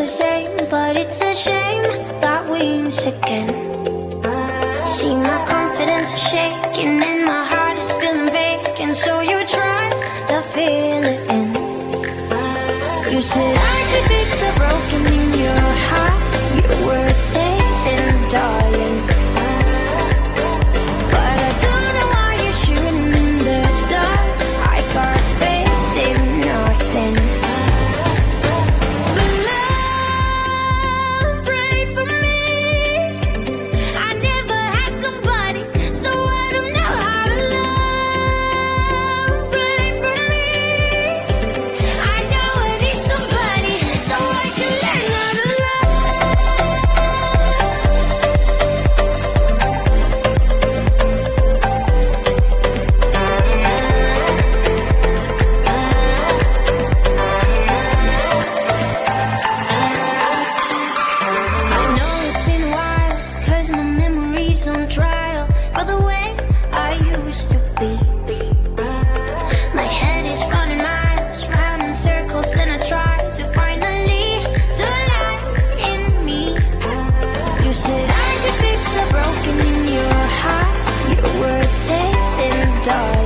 the same, but it's a shame that we miss again. See, my confidence is shaking and my heart is feeling vacant. So you try to fill it in. You said I could fix the broken in your heart. Your words saving, darling. But I don't know why you're shooting in the dark. I got faith in nothing. But love, pray for me. I never had somebody, so I don't know how to love. Pray for me. I know I need somebody, so I can learn how to I know it's been a while, 'cause my memory's on trial for the way I used to be. My head is running miles, round in circles, and I try to find a lead to light in me. You said I could fix the broken in your heart. Your words saving, darling.